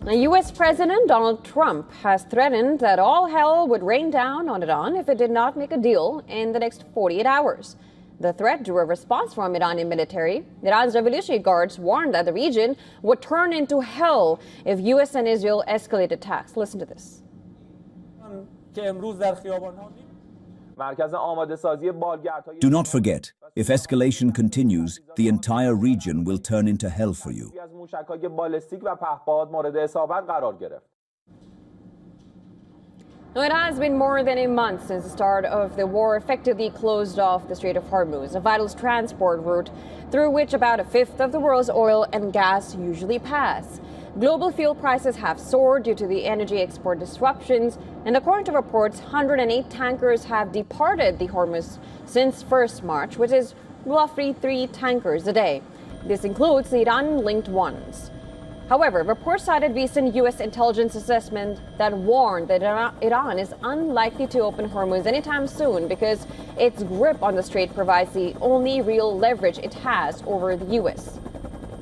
Now, U.S. President Donald Trump has threatened that all hell would rain down on Iran if it did not make a deal in the next 48 hours. The threat drew a response from Iranian military. Iran's Revolutionary Guards warned that the region would turn into hell if U.S. and Israel escalate attacks. Listen to this. Do not forget, if escalation continues, the entire region will turn into hell for you. Now, it has been more than a month since the start of the war effectively closed off the Strait of Hormuz, a vital transport route through which about a fifth of the world's oil and gas usually pass. Global fuel prices have soared due to the energy export disruptions, and according to reports, 108 tankers have departed the Hormuz since 1st March, which is roughly 3 tankers a day. This includes the Iran-linked ones. However, reports cited recent U.S. intelligence assessment that warned that Iran is unlikely to open Hormuz anytime soon because its grip on the strait provides the only real leverage it has over the U.S.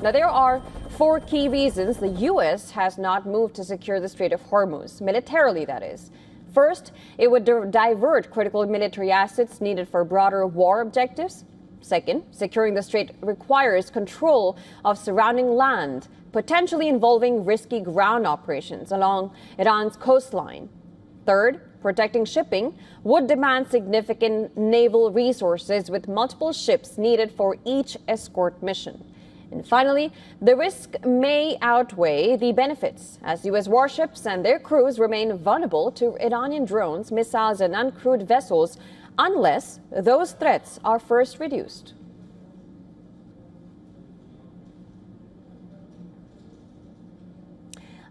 Now, there are 4 key reasons the U.S. has not moved to secure the Strait of Hormuz, militarily that is. First, it would divert critical military assets needed for broader war objectives. Second, securing the strait requires control of surrounding land, potentially involving risky ground operations along Iran's coastline. Third, protecting shipping would demand significant naval resources with multiple ships needed for each escort mission. And finally, the risk may outweigh the benefits, as U.S. warships and their crews remain vulnerable to Iranian drones, missiles, and uncrewed vessels unless those threats are first reduced.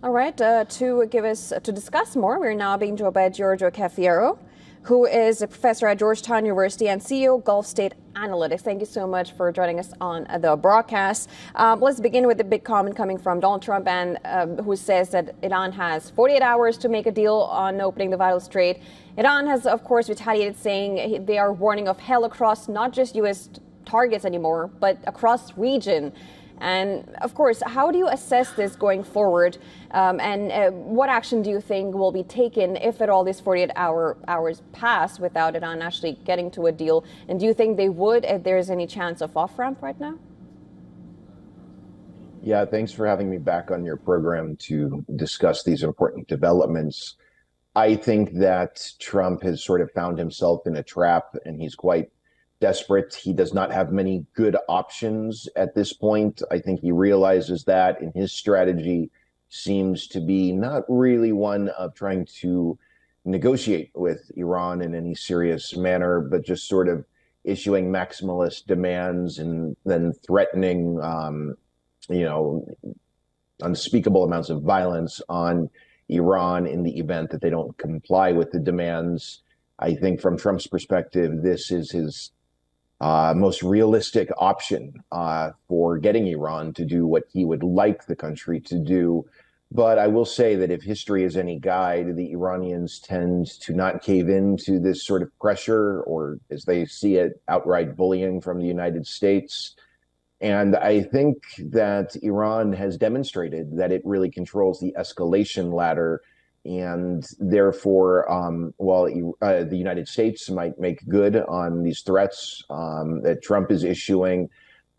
All right, to discuss more, we're now being joined by Giorgio Cafiero, who is a professor at Georgetown University and CEO Gulf State Analytics. Thank you so much for joining us on the broadcast. Let's begin with the big comment coming from Donald Trump, and who says that Iran has 48 hours to make a deal on opening the vital strait. Iran has, of course, retaliated, saying they are warning of hell across not just U.S. targets anymore, but across region. And of course, how do you assess this going forward? And what action do you think will be taken if at all these 48 hours pass without Iran actually getting to a deal? And do you think they would if there's any chance of off-ramp right now? Yeah, thanks for having me back on your program to discuss these important developments. I think that Trump has sort of found himself in a trap, and he's quite desperate. He does not have many good options at this point. I think he realizes that, and his strategy seems to be not really one of trying to negotiate with Iran in any serious manner, but just sort of issuing maximalist demands and then threatening, unspeakable amounts of violence on Iran in the event that they don't comply with the demands. I think from Trump's perspective, this is his most realistic option for getting Iran to do what he would like the country to do. But I will say that if history is any guide, the Iranians tend to not cave into this sort of pressure, or as they see it, outright bullying from the United States. And I think that Iran has demonstrated that it really controls the escalation ladder. And therefore, while the United States might make good on these threats that Trump is issuing,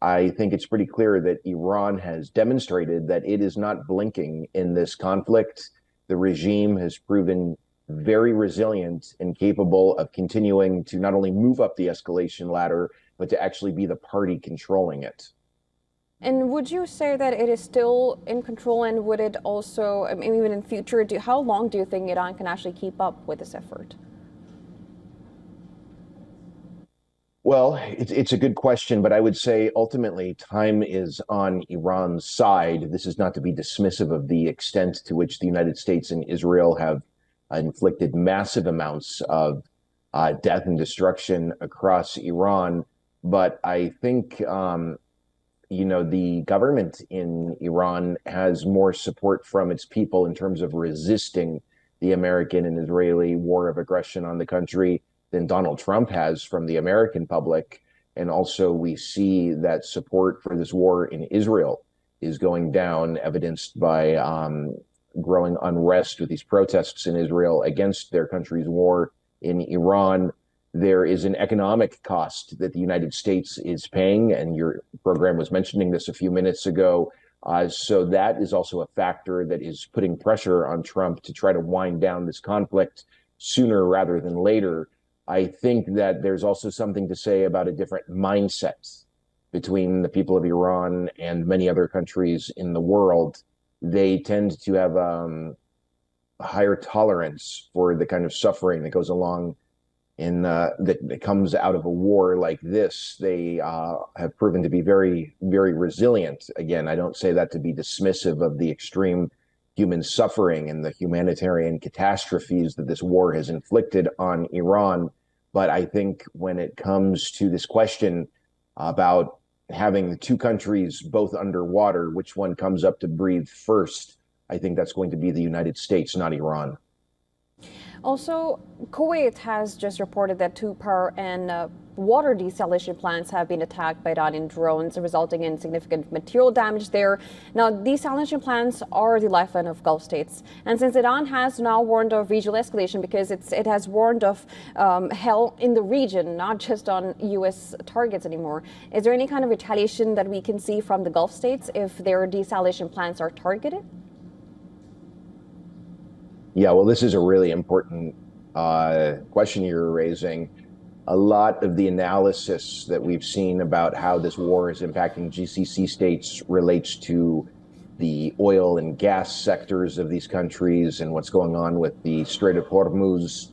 I think it's pretty clear that Iran has demonstrated that it is not blinking in this conflict. The regime has proven very resilient and capable of continuing to not only move up the escalation ladder, but to actually be the party controlling it. And would you say that it is still in control, and would it also, I mean, even in future, how long do you think Iran can actually keep up with this effort? Well, it's a good question, but I would say ultimately time is on Iran's side. This is not to be dismissive of the extent to which the United States and Israel have inflicted massive amounts of death and destruction across Iran. But I think, the government in Iran has more support from its people in terms of resisting the American and Israeli war of aggression on the country than Donald Trump has from the American public. And also we see that support for this war in Israel is going down, evidenced by growing unrest with these protests in Israel against their country's war in Iran. There is an economic cost that the United States is paying, and your program was mentioning this a few minutes ago. So that is also a factor that is putting pressure on Trump to try to wind down this conflict sooner rather than later. I think that there's also something to say about a different mindset between the people of Iran and many other countries in the world. They tend to have a higher tolerance for the kind of suffering that goes along that comes out of a war like this. They have proven to be very, very resilient. Again, I don't say that to be dismissive of the extreme human suffering and the humanitarian catastrophes that this war has inflicted on Iran. But I think when it comes to this question about having the two countries both underwater, which one comes up to breathe first, I think that's going to be the United States, not Iran. Also, Kuwait has just reported that two power and water desalination plants have been attacked by Iranian drones, resulting in significant material damage there. Now, desalination plants are the lifeline of Gulf states. And since Iran has now warned of regional escalation because it has warned of hell in the region, not just on U.S. targets anymore, is there any kind of retaliation that we can see from the Gulf states if their desalination plants are targeted? Yeah, well, this is a really important question you're raising. A lot of the analysis that we've seen about how this war is impacting GCC states relates to the oil and gas sectors of these countries and what's going on with the Strait of Hormuz.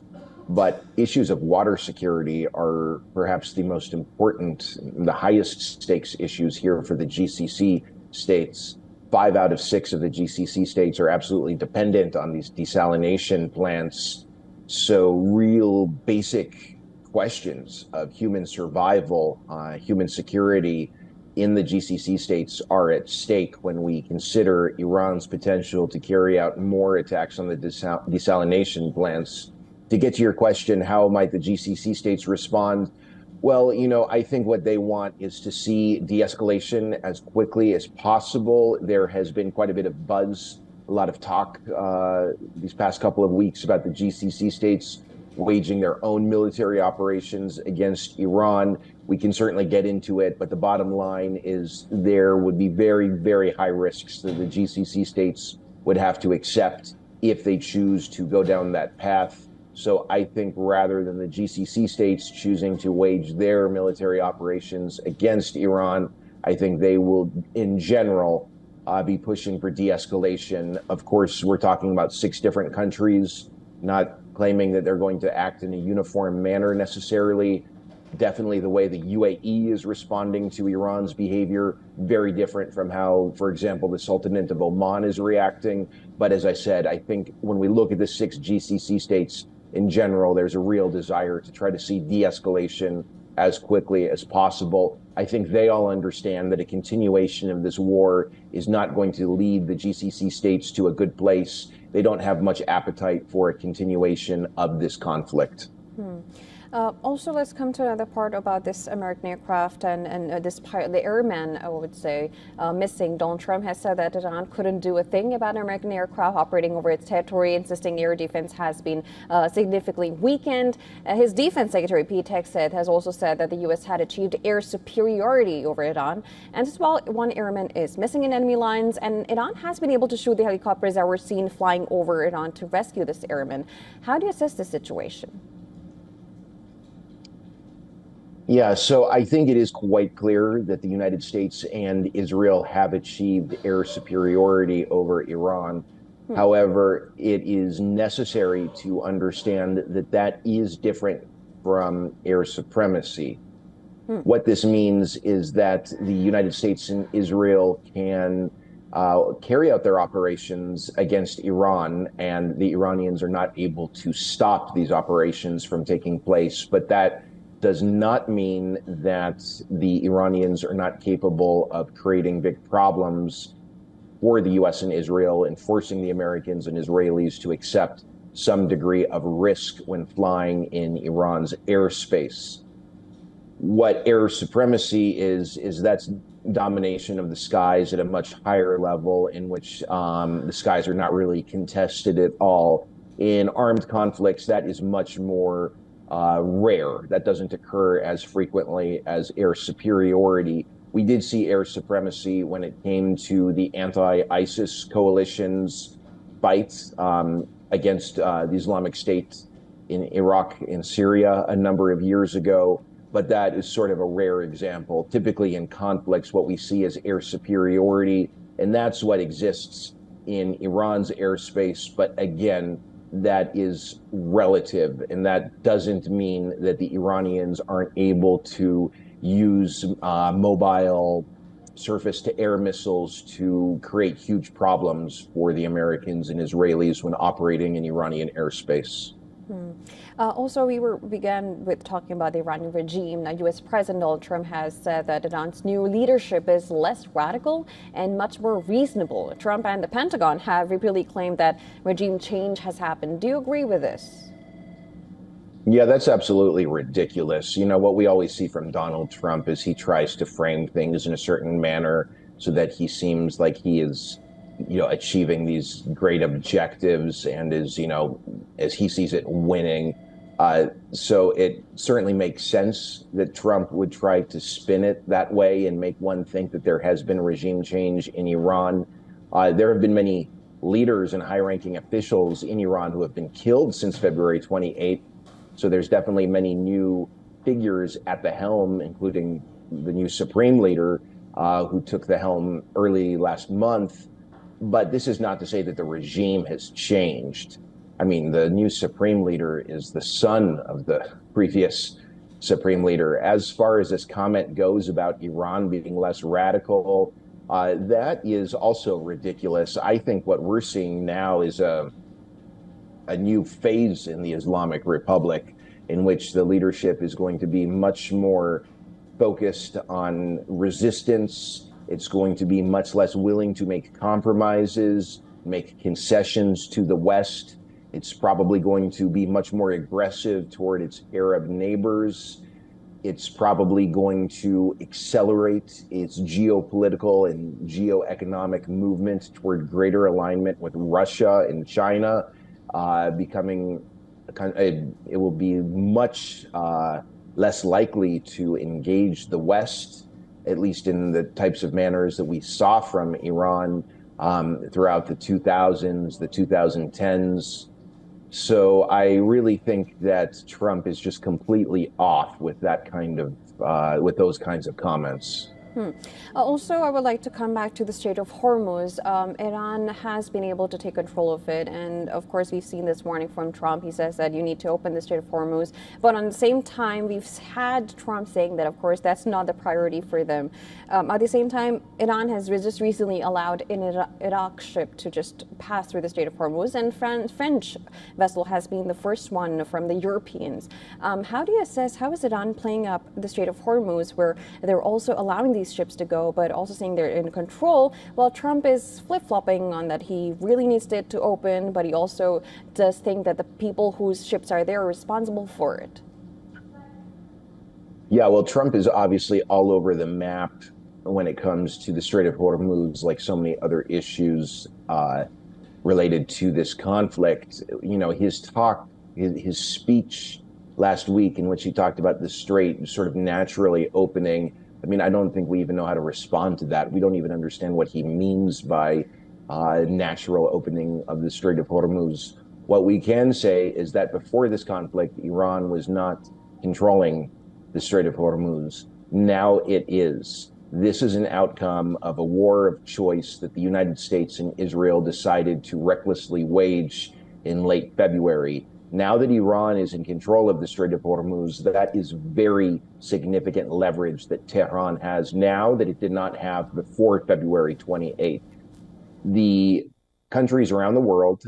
But issues of water security are perhaps the most important, the highest stakes issues here for the GCC states. 5 out of 6 of the GCC states are absolutely dependent on these desalination plants. So real basic questions of human survival, human security in the GCC states are at stake when we consider Iran's potential to carry out more attacks on the desalination plants. To get to your question, how might the GCC states respond? Well, I think what they want is to see de-escalation as quickly as possible. There has been quite a bit of buzz, a lot of talk these past couple of weeks about the GCC states waging their own military operations against Iran. We can certainly get into it, but the bottom line is there would be very, very high risks that the GCC states would have to accept if they choose to go down that path. So I think rather than the GCC states choosing to wage their military operations against Iran, I think they will, in general, be pushing for de-escalation. Of course, we're talking about 6 different countries, not claiming that they're going to act in a uniform manner necessarily. Definitely the way the UAE is responding to Iran's behavior, very different from how, for example, the Sultanate of Oman is reacting. But as I said, I think when we look at the 6 GCC states, in general, there's a real desire to try to see de-escalation as quickly as possible. I think they all understand that a continuation of this war is not going to lead the GCC states to a good place. They don't have much appetite for a continuation of this conflict. Also, let's come to another part about this American aircraft and the airman, I would say, missing. Donald Trump has said that Iran couldn't do a thing about an American aircraft operating over its territory, insisting air defense has been significantly weakened. His defense secretary, Pete Hegseth, has also said that the U.S. had achieved air superiority over Iran. And as well, one airman is missing in enemy lines, and Iran has been able to shoot the helicopters that were seen flying over Iran to rescue this airman. How do you assess the situation? Yeah, so I think it is quite clear that the United States and Israel have achieved air superiority over Iran. However, it is necessary to understand that that is different from air supremacy. What this means is that the United States and Israel can carry out their operations against Iran, and the Iranians are not able to stop these operations from taking place. But that does not mean that the Iranians are not capable of creating big problems for the U.S. and Israel and forcing the Americans and Israelis to accept some degree of risk when flying in Iran's airspace. What air supremacy is that's domination of the skies at a much higher level, in which the skies are not really contested at all. In armed conflicts, that is much more rare. That doesn't occur as frequently as air superiority. We did see air supremacy when it came to the anti-ISIS coalition's fights against the Islamic State in Iraq and Syria a number of years ago. But that is sort of a rare example. Typically in conflicts, what we see is air superiority, and that's what exists in Iran's airspace. But again, that is relative, and that doesn't mean that the Iranians aren't able to use mobile surface-to-air missiles to create huge problems for the Americans and Israelis when operating in Iranian airspace. Also, we began with talking about the Iranian regime. Now, U.S. President Donald Trump has said that Iran's new leadership is less radical and much more reasonable. Trump and the Pentagon have repeatedly claimed that regime change has happened. Do you agree with this? Yeah, that's absolutely ridiculous. You know, what we always see from Donald Trump is he tries to frame things in a certain manner so that he seems like he is, you know, achieving these great objectives and is, you know, as he sees it, winning. So it certainly makes sense that Trump would try to spin it that way and make one think that there has been regime change in Iran. There have been many leaders and high-ranking officials in Iran who have been killed since February 28th. So there's definitely many new figures at the helm, including the new supreme leader who took the helm early last month. But this is not to say that the regime has changed. I mean, the new supreme leader is the son of the previous supreme leader. As far as this comment goes about Iran being less radical, that is also ridiculous. I think what we're seeing now is a new phase in the Islamic Republic in which the leadership is going to be much more focused on resistance. It's going to be much less willing to make compromises, make concessions to the West. It's probably going to be much more aggressive toward its Arab neighbors. It's probably going to accelerate its geopolitical and geoeconomic movement toward greater alignment with Russia and China, it will be much less likely to engage the West, at least in the types of manners that we saw from Iran throughout the 2000s, the 2010s. So I really think that Trump is just completely off with that kind of, with those kinds of comments. Also, I would like to come back to the Strait of Hormuz. Iran has been able to take control of it. And of course, we've seen this warning from Trump. He says that you need to open the Strait of Hormuz. But on the same time, we've had Trump saying that, of course, that's not the priority for them. At the same time, Iran has just recently allowed an Iraq ship to just pass through the Strait of Hormuz. And French vessel has been the first one from the Europeans. How do you assess, how is Iran playing up the Strait of Hormuz, where they're also allowing these ships to go, but also saying they're in control, while Trump is flip-flopping on that he really needs it to open, but he also does think that the people whose ships are there are responsible for it? Yeah, well, Trump is obviously all over the map when it comes to the Strait of Hormuz, like so many other issues related to this conflict. You know, his speech last week in which he talked about the strait sort of naturally opening. I mean, I don't think we even know how to respond to that. We don't even understand what he means by natural opening of the Strait of Hormuz. What we can say is that before this conflict, Iran was not controlling the Strait of Hormuz. Now it is. This is an outcome of a war of choice that the United States and Israel decided to recklessly wage in late February. Now that Iran is in control of the Strait of Hormuz, that is very significant leverage that Tehran has now that it did not have before February 28th. The countries around the world,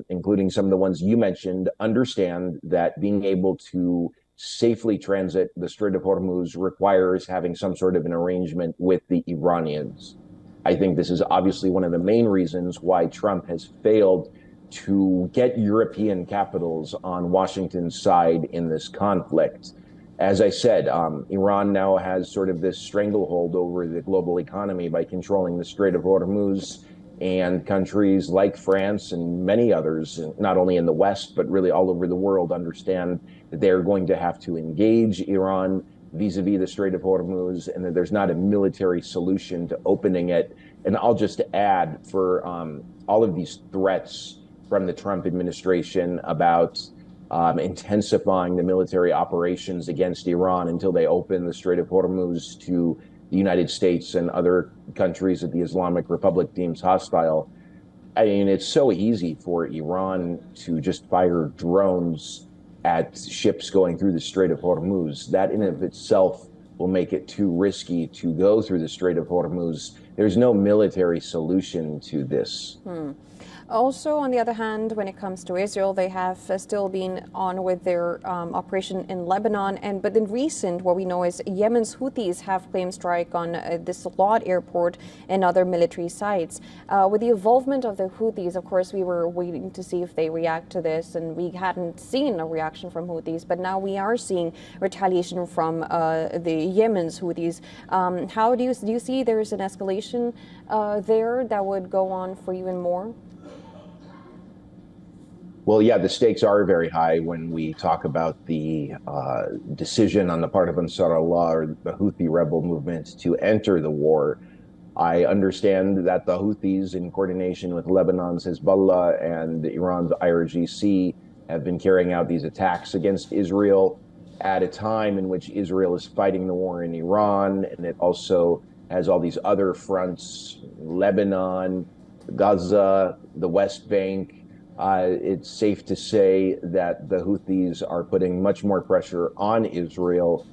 including some of the ones you mentioned, understand that being able to safely transit the Strait of Hormuz requires having some sort of an arrangement with the Iranians. I think this is obviously one of the main reasons why Trump has failed to get European capitals on Washington's side in this conflict. As I said, Iran now has sort of this stranglehold over the global economy by controlling the Strait of Hormuz, and countries like France and many others, not only in the West, but really all over the world, understand that they're going to have to engage Iran vis-a-vis the Strait of Hormuz, and that there's not a military solution to opening it. And I'll just add, for all of these threats from the Trump administration about intensifying the military operations against Iran until they open the Strait of Hormuz to the United States and other countries that the Islamic Republic deems hostile. I mean, it's so easy for Iran to just fire drones at ships going through the Strait of Hormuz. That in and of itself will make it too risky to go through the Strait of Hormuz. There's no military solution to this. Also, on the other hand, when it comes to Israel, they have still been on with their operation in Lebanon. But in recent, what we know is Yemen's Houthis have claimed strike on the Salat airport and other military sites. With the involvement of the Houthis, of course, we were waiting to see if they react to this, and we hadn't seen a reaction from Houthis. But now we are seeing retaliation from the Yemen's Houthis. How do you see there's an escalation there that would go on for even more? Well, yeah, the stakes are very high when we talk about the decision on the part of Ansar Allah, or the Houthi rebel movement, to enter the war. I understand that the Houthis, in coordination with Lebanon's Hezbollah and Iran's IRGC, have been carrying out these attacks against Israel at a time in which Israel is fighting the war in Iran, and it also has all these other fronts: Lebanon, Gaza, the West Bank. It's safe to say that the Houthis are putting much more pressure on Israel.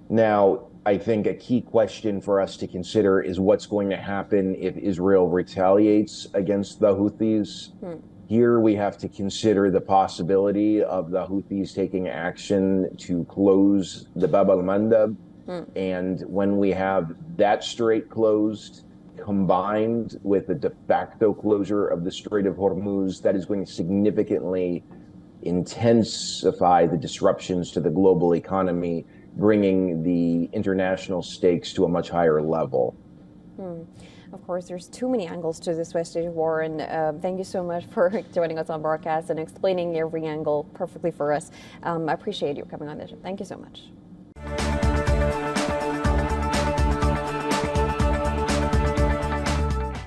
Now, I think a key question for us to consider is what's going to happen if Israel retaliates against the Houthis. Here we have to consider the possibility of the Houthis taking action to close the Bab al-Mandab. And when we have that strait closed, combined with the de facto closure of the Strait of Hormuz, that is going to significantly intensify the disruptions to the global economy, bringing the international stakes to a much higher level. Of course, there's too many angles to this West Asian war, and thank you so much for joining us on broadcast and explaining every angle perfectly for us. I appreciate you coming on this show. Thank you so much.